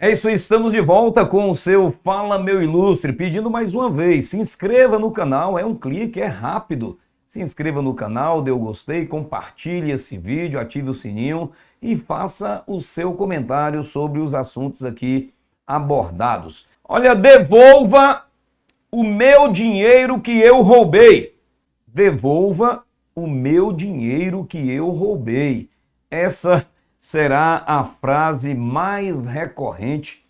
É isso aí, estamos de volta com o seu Fala Meu Ilustre, pedindo mais uma vez, se inscreva no canal, é um clique, é rápido. Se inscreva no canal, dê o gostei, compartilhe esse vídeo, ative o sininho e faça o seu comentário sobre os assuntos aqui abordados. Olha, devolva o meu dinheiro que eu roubei. Devolva o meu dinheiro que eu roubei. Essa será a frase mais recorrente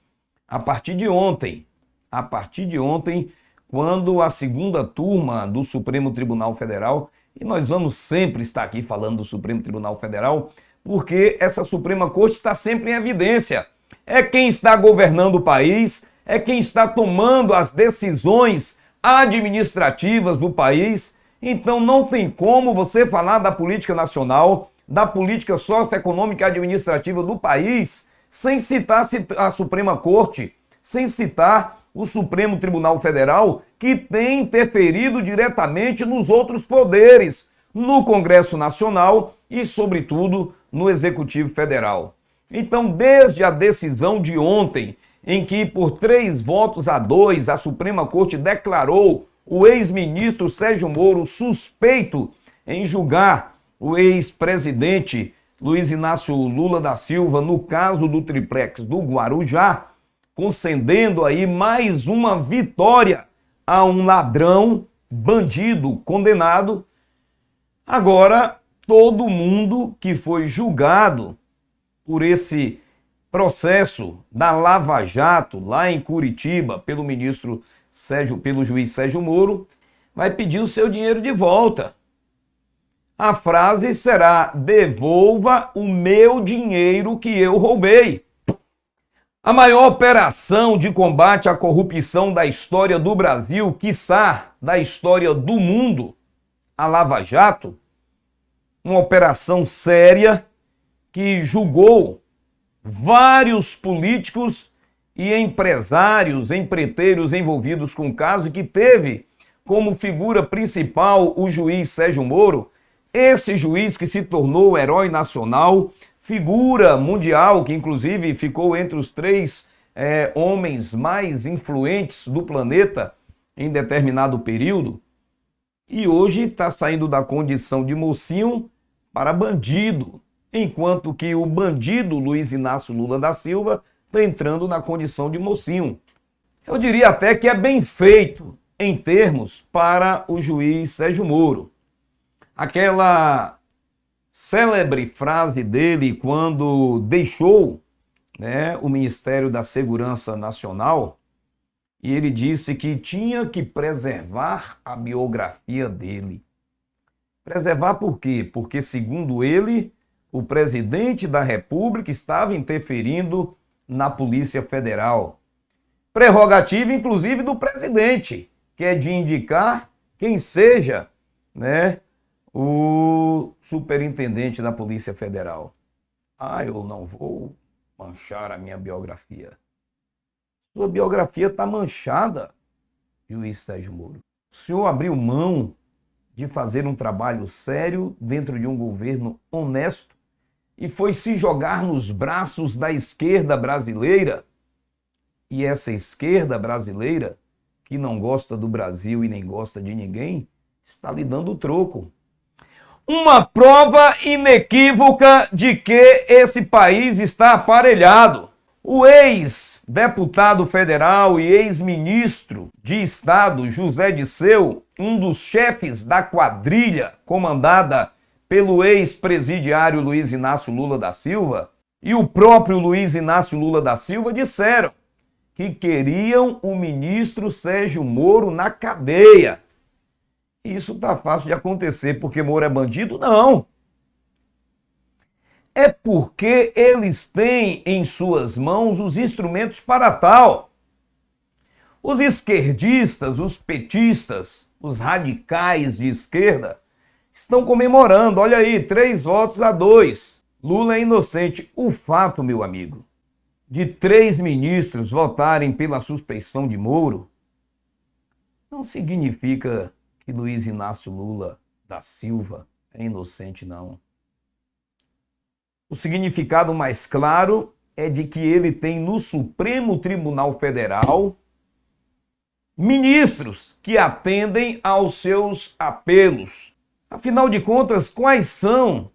a partir de ontem. A partir de ontem, quando a segunda turma do Supremo Tribunal Federal, e nós vamos sempre estar aqui falando do Supremo Tribunal Federal, porque essa Suprema Corte está sempre em evidência. É quem está governando o país, é quem está tomando as decisões administrativas do país. Então não tem como você falar da política nacional, da política socioeconômica e administrativa do país, sem citar a Suprema Corte, sem citar o Supremo Tribunal Federal, que tem interferido diretamente nos outros poderes, no Congresso Nacional e, sobretudo, no Executivo Federal. Então, desde a decisão de ontem, em que por 3 votos a 2 a Suprema Corte declarou o ex-ministro Sérgio Moro suspeito em julgar o ex-presidente Luiz Inácio Lula da Silva no caso do triplex do Guarujá, concedendo aí mais uma vitória a um ladrão, bandido, condenado. Agora, todo mundo que foi julgado por esse processo da Lava Jato, lá em Curitiba, pelo juiz Sérgio Moro, vai pedir o seu dinheiro de volta. A frase será: devolva o meu dinheiro que eu roubei. A maior operação de combate à corrupção da história do Brasil, quiçá da história do mundo, a Lava Jato, uma operação séria que julgou vários políticos e empresários, empreiteiros envolvidos com o caso, e que teve como figura principal o juiz Sérgio Moro, esse juiz que se tornou herói nacional, figura mundial, que inclusive ficou entre os 3 homens mais influentes do planeta em determinado período, e hoje está saindo da condição de mocinho para bandido, enquanto que o bandido Luiz Inácio Lula da Silva está entrando na condição de mocinho. Eu diria até que é bem feito em termos para o juiz Sérgio Moro. Aquela célebre frase dele quando deixou, o Ministério da Segurança Nacional, e ele disse que tinha que preservar a biografia dele. Preservar por quê? Porque, segundo ele, o presidente da República estava interferindo na Polícia Federal. Prerrogativa, inclusive, do presidente, que é de indicar quem seja, o superintendente da Polícia Federal. Eu não vou manchar a minha biografia. Sua biografia está manchada, juiz Sérgio Moro. O senhor abriu mão de fazer um trabalho sério dentro de um governo honesto e foi se jogar nos braços da esquerda brasileira. E essa esquerda brasileira, que não gosta do Brasil e nem gosta de ninguém, está lhe dando troco. Uma prova inequívoca de que esse país está aparelhado. O ex-deputado federal e ex-ministro de Estado, José Disseu, um dos chefes da quadrilha comandada pelo ex-presidiário Luiz Inácio Lula da Silva, e o próprio Luiz Inácio Lula da Silva disseram que queriam o ministro Sérgio Moro na cadeia. Isso está fácil de acontecer porque Moro é bandido? Não. É porque eles têm em suas mãos os instrumentos para tal. Os esquerdistas, os petistas, os radicais de esquerda estão comemorando. Olha aí, 3 votos a 2. Lula é inocente. O fato, meu amigo, de 3 ministros votarem pela suspeição de Moro não significa que Luiz Inácio Lula da Silva é inocente, não. O significado mais claro é de que ele tem no Supremo Tribunal Federal ministros que atendem aos seus apelos. Afinal de contas, quais são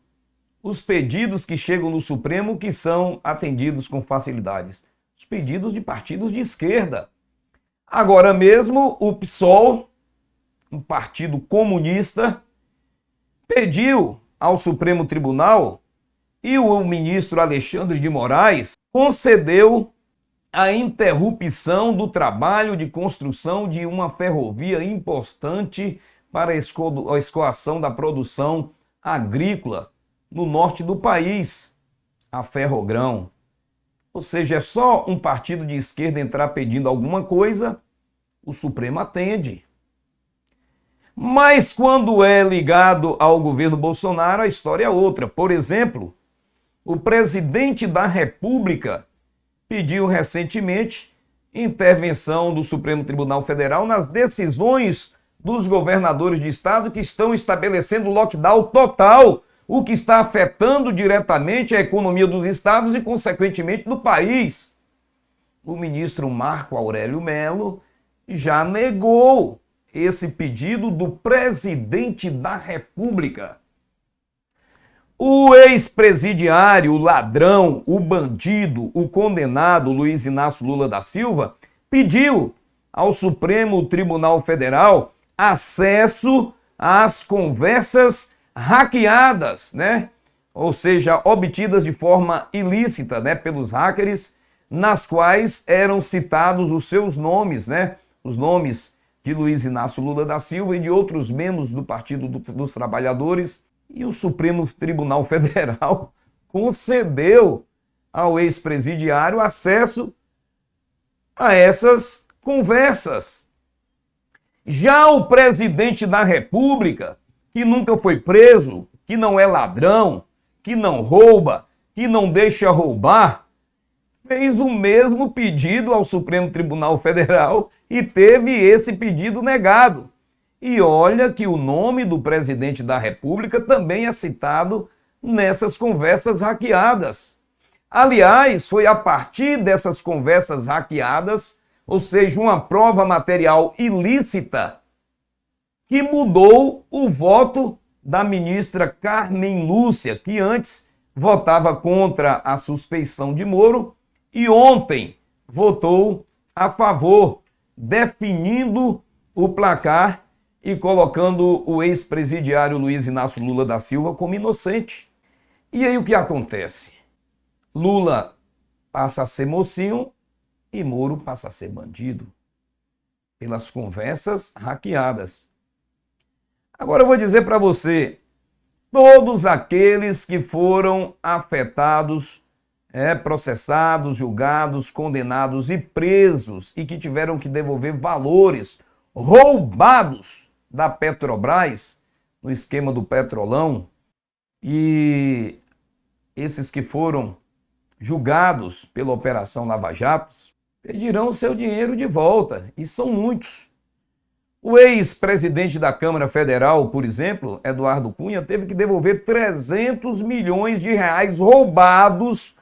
os pedidos que chegam no Supremo que são atendidos com facilidades? Os pedidos de partidos de esquerda. Agora mesmo, o PSOL, um partido comunista, pediu ao Supremo Tribunal e o ministro Alexandre de Moraes concedeu a interrupção do trabalho de construção de uma ferrovia importante para a escoação da produção agrícola no norte do país, a Ferrogrão. Ou seja, é só um partido de esquerda entrar pedindo alguma coisa, o Supremo atende. Mas quando é ligado ao governo Bolsonaro, a história é outra. Por exemplo, o presidente da República pediu recentemente intervenção do Supremo Tribunal Federal nas decisões dos governadores de estado que estão estabelecendo lockdown total, o que está afetando diretamente a economia dos estados e, consequentemente, do país. O ministro Marco Aurélio Mello já negou esse pedido do presidente da República. O ex-presidiário, o ladrão, o bandido, o condenado Luiz Inácio Lula da Silva pediu ao Supremo Tribunal Federal acesso às conversas hackeadas, né? Ou seja, obtidas de forma ilícita, né, pelos hackers, nas quais eram citados os seus nomes, né? Os nomes de Luiz Inácio Lula da Silva e de outros membros do Partido dos Trabalhadores. E o Supremo Tribunal Federal concedeu ao ex-presidiário acesso a essas conversas. Já o presidente da República, que nunca foi preso, que não é ladrão, que não rouba, que não deixa roubar, fez o mesmo pedido ao Supremo Tribunal Federal e teve esse pedido negado. E olha que o nome do presidente da República também é citado nessas conversas hackeadas. Aliás, foi a partir dessas conversas hackeadas, ou seja, uma prova material ilícita, que mudou o voto da ministra Carmen Lúcia, que antes votava contra a suspeição de Moro e ontem votou a favor, definindo o placar e colocando o ex-presidiário Luiz Inácio Lula da Silva como inocente. E aí o que acontece? Lula passa a ser mocinho e Moro passa a ser bandido, pelas conversas hackeadas. Agora eu vou dizer para você, todos aqueles que foram afetados, processados, julgados, condenados e presos e que tiveram que devolver valores roubados da Petrobras, no esquema do Petrolão, e esses que foram julgados pela Operação Lava Jato, pedirão seu dinheiro de volta, e são muitos. O ex-presidente da Câmara Federal, por exemplo, Eduardo Cunha, teve que devolver 300 milhões de reais roubados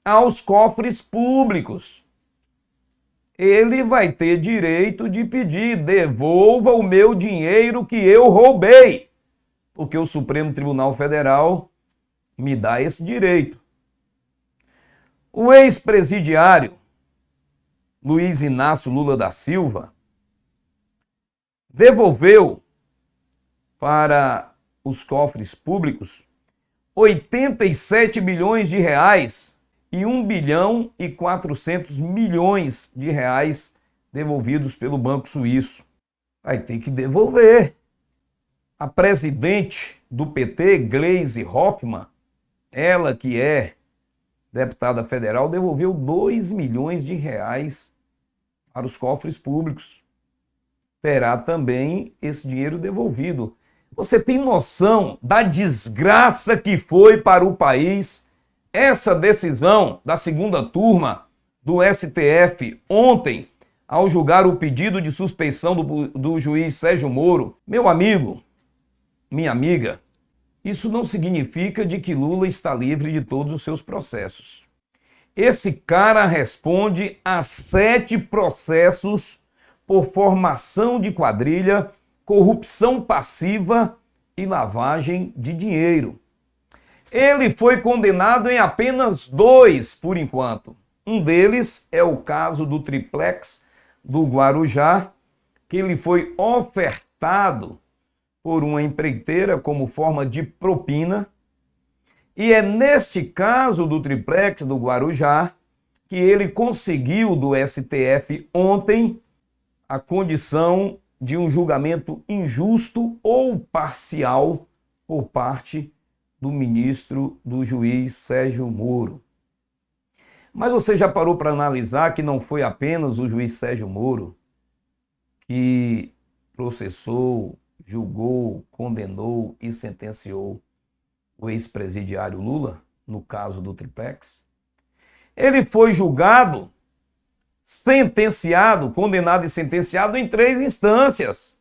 aos cofres públicos. Ele vai ter direito de pedir, devolva o meu dinheiro que eu roubei, porque o Supremo Tribunal Federal me dá esse direito. O ex-presidiário Luiz Inácio Lula da Silva devolveu para os cofres públicos 87 bilhões de reais e 1 bilhão e 400 milhões de reais devolvidos pelo Banco Suíço. Vai ter que devolver. A presidente do PT, Gleisi Hoffmann, ela que é deputada federal, devolveu 2 milhões de reais para os cofres públicos. Terá também esse dinheiro devolvido. Você tem noção da desgraça que foi para o país essa decisão da segunda turma do STF ontem, ao julgar o pedido de suspeição do juiz Sérgio Moro? Meu amigo, minha amiga, isso não significa de que Lula está livre de todos os seus processos. Esse cara responde a 7 processos por formação de quadrilha, corrupção passiva e lavagem de dinheiro. Ele foi condenado em apenas 2 por enquanto. Um deles é o caso do triplex do Guarujá, que ele foi ofertado por uma empreiteira como forma de propina. E é neste caso do triplex do Guarujá que ele conseguiu do STF ontem a condição de um julgamento injusto ou parcial por parte do ministro, do juiz Sérgio Moro. Mas você já parou para analisar que não foi apenas o juiz Sérgio Moro que processou, julgou, condenou e sentenciou o ex-presidiário Lula, no caso do triplex? Ele foi julgado, sentenciado, condenado e sentenciado em 3 instâncias.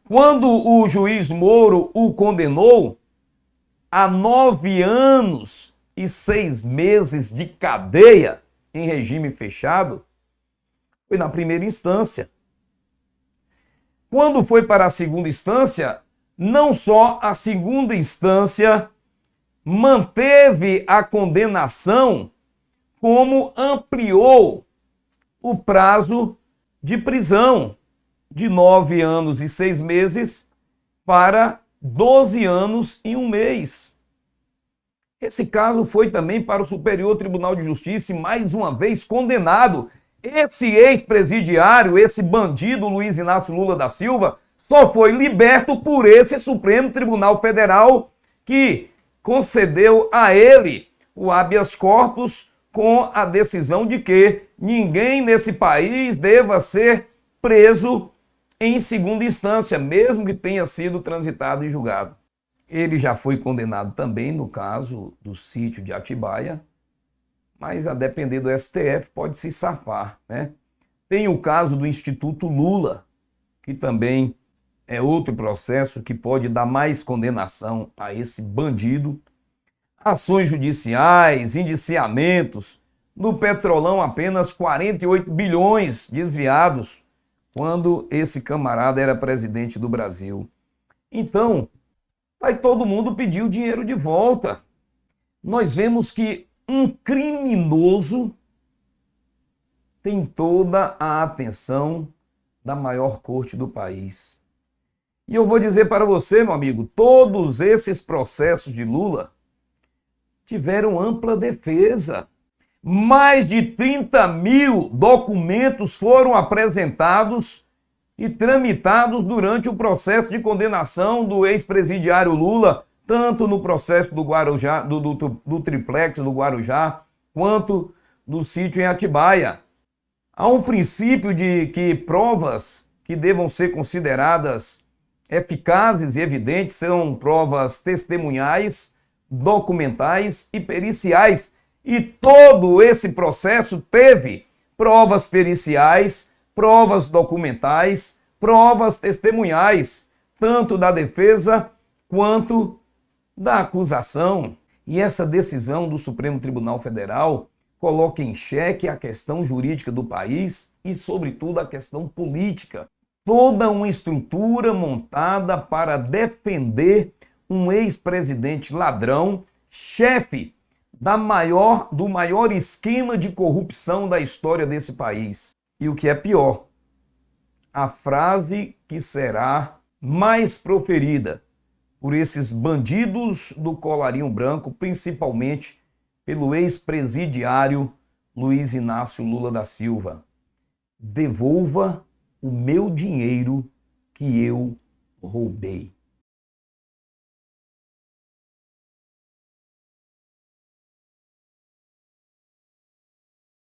Quando o juiz Moro o condenou a 9 anos e 6 meses de cadeia em regime fechado, foi na primeira instância. Quando foi para a segunda instância, não só a segunda instância manteve a condenação, como ampliou o prazo de prisão de 9 anos e 6 meses para 12 anos e 1 mês. Esse caso foi também para o Superior Tribunal de Justiça e mais uma vez condenado. Esse ex-presidiário, esse bandido Luiz Inácio Lula da Silva, só foi liberto por esse Supremo Tribunal Federal que concedeu a ele o habeas corpus com a decisão de que ninguém nesse país deva ser preso em segunda instância, mesmo que tenha sido transitado e julgado. Ele já foi condenado também no caso do sítio de Atibaia, mas a depender do STF pode se safar, né? Tem o caso do Instituto Lula, que também é outro processo que pode dar mais condenação a esse bandido. Ações judiciais, indiciamentos, no Petrolão apenas 48 bilhões desviados quando esse camarada era presidente do Brasil. Então, aí todo mundo pediu o dinheiro de volta. Nós vemos que um criminoso tem toda a atenção da maior corte do país. E eu vou dizer para você, meu amigo, todos esses processos de Lula tiveram ampla defesa. Mais de 30 mil documentos foram apresentados e tramitados durante o processo de condenação do ex-presidiário Lula, tanto no processo do Guarujá, do triplex do Guarujá, quanto no sítio em Atibaia. Há um princípio de que provas que devam ser consideradas eficazes e evidentes são provas testemunhais, documentais e periciais. E todo esse processo teve provas periciais, provas documentais, provas testemunhais, tanto da defesa quanto da acusação. E essa decisão do Supremo Tribunal Federal coloca em xeque a questão jurídica do país e, sobretudo, a questão política. Toda uma estrutura montada para defender um ex-presidente ladrão, chefe do maior esquema de corrupção da história desse país. E o que é pior, a frase que será mais proferida por esses bandidos do colarinho branco, principalmente pelo ex-presidiário Luiz Inácio Lula da Silva: devolva o meu dinheiro que eu roubei.